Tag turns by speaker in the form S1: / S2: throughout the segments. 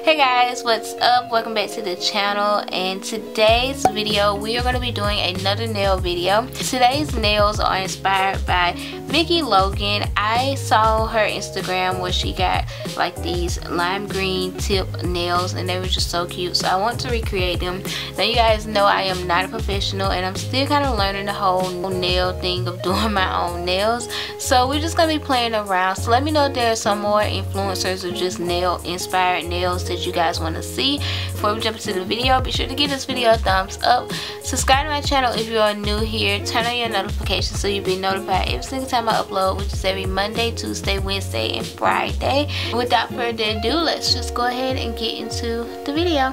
S1: Hey guys, what's up? Welcome back to the channel, and today's video we are going to be doing another nail video. Today's nails are inspired by Vicky Logan. I saw her Instagram where she got like these lime green tip nails and they were just so cute, so I want to recreate them. Now you guys know I am not a professional and I'm still kind of learning the whole nail thing of doing my own nails, so we're just going to be playing around. So let me know if there are some more influencers or just nail inspired nails that you guys want to see. Before we jump into the video, be sure to give this video a thumbs up, subscribe to my channel if you are new here, turn on your notifications so you'll be notified every single time I upload, which is every Monday, Tuesday, Wednesday, and Friday. Without further ado, let's just go ahead and get into the video.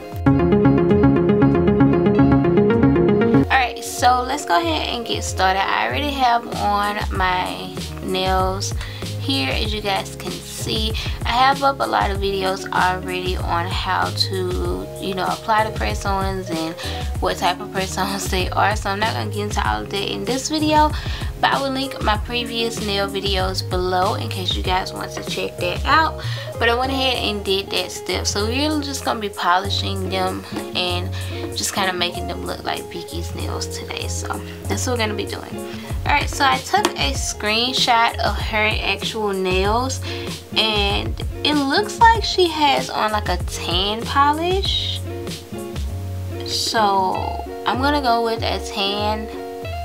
S1: Alright, so let's go ahead and get started. I already have on my nails here, as you guys can see. I have up a lot of videos already on how to, you know, apply the press-ons and what type of press-ons they are, so I'm not going to get into all of that in this video, but I will link my previous nail videos below in case you guys want to check that out. But I went ahead and did that step, so we're just going to be polishing them and just kind of making them look like Vicky's nails today, so that's what we're going to be doing. Alright, so I took a screenshot of her actual nails and it looks like she has on like a tan polish, so I'm gonna go with a tan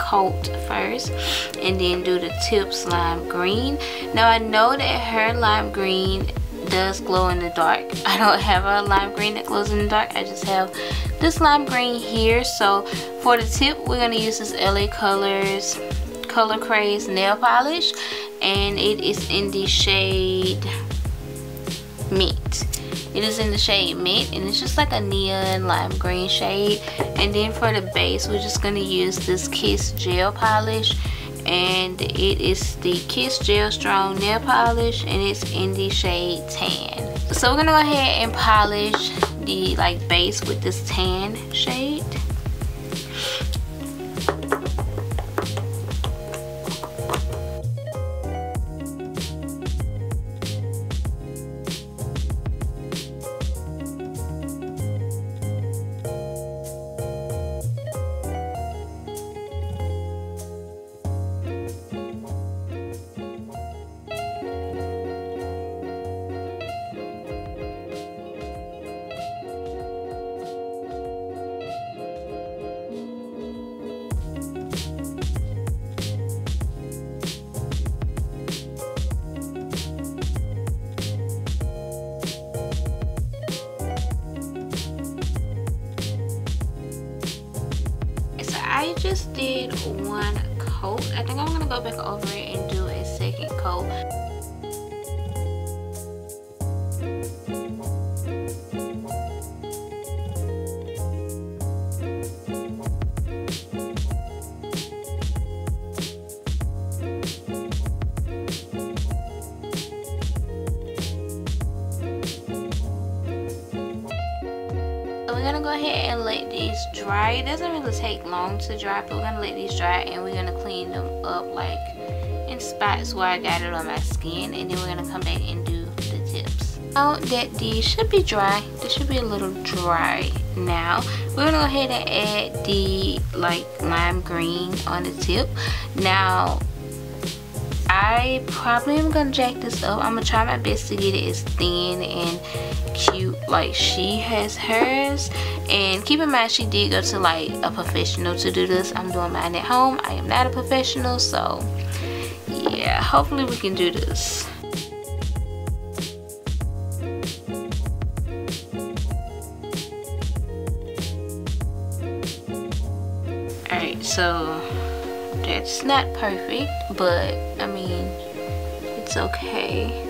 S1: coat first and then do the tips lime green. Now I know that her lime green does glow in the dark. I don't have a lime green that glows in the dark, I just have this lime green here. So for the tip we're gonna use this LA Colors Color Craze nail polish, and it is in the shade Mint. It is in the shade Mint and it's just like a neon lime green shade. And then for the base we're just going to use this Kiss gel polish, and it is the Kiss Gel Strong nail polish and it's in the shade Tan. So we're going to go ahead and polish the like base with this tan shade. I just did one coat. I think I'm gonna go back over it and do a second coat. We're gonna go ahead and let these dry. It doesn't really take long to dry, but we're gonna let these dry and we're gonna clean them up like in spots where I got it on my skin, and then we're gonna come back and do the tips. Now that these should be dry, they should be a little dry now. We're gonna go ahead and add the like lime green on the tip. Now I probably am gonna jack this up. I'm gonna try my best to get it as thin and cute like she has hers, and keep in mind she did go to like a professional to do this. I'm doing mine at home. I am not a professional, so yeah, hopefully we can do this. Alright, so that's not perfect, but I mean it's okay.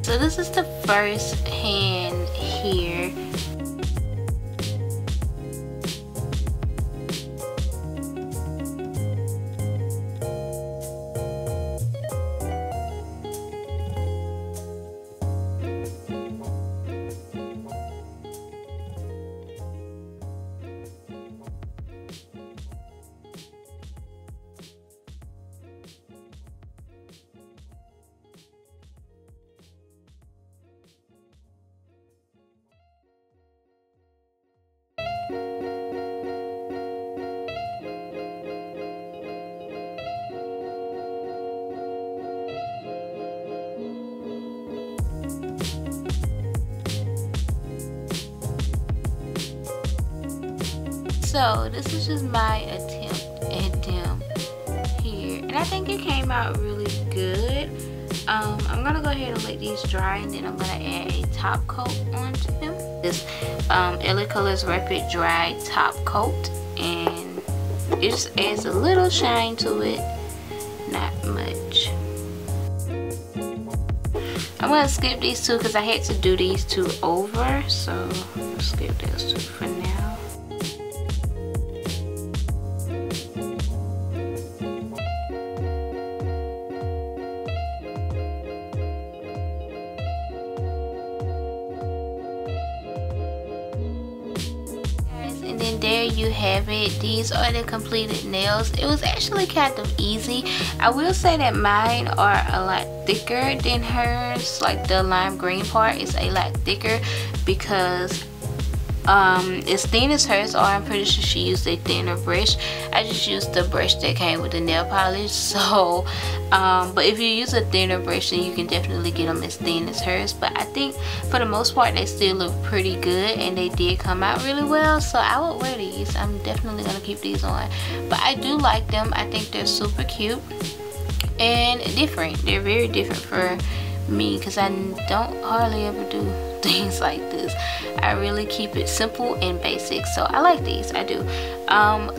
S1: So this is the first hand here. So this is just my attempt at them here, and I think it came out really good. I'm gonna go ahead and let these dry, and then I'm gonna add a top coat onto them. This LA Colors Rapid Dry top coat, and it just adds a little shine to it, not much. I'm gonna skip these two because I had to do these two over, so I'll skip those two for now. And then there you have it. These are the completed nails. It was actually kind of easy. I will say that mine are a lot thicker than hers. Like the lime green part is a lot thicker because as thin as hers are. I'm pretty sure she used a thinner brush. I just used the brush that came with the nail polish. So but if you use a thinner brush, then you can definitely get them as thin as hers. But I think for the most part they still look pretty good, and they did come out really well. So I would wear these. I'm definitely gonna keep these on. But I do like them. I think they're super cute and different. They're very different for me because I don't hardly ever do things like this. I really keep it simple and basic, so I like these. I do.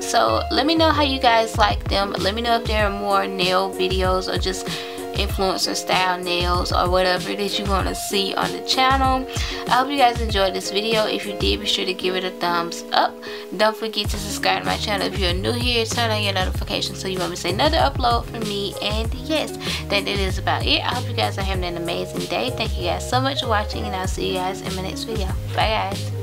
S1: So let me know how you guys like them. Let me know if there are more nail videos or just influencer style nails or whatever that you want to see on the channel. I hope you guys enjoyed this video. If you did, be sure to give it a thumbs up. Don't forget to subscribe to my channel if you're new here. Turn on your notifications so you won't miss another upload from me. And yes, that is about it. I hope you guys are having an amazing day. Thank you guys so much for watching, and I'll see you guys in my next video. Bye guys.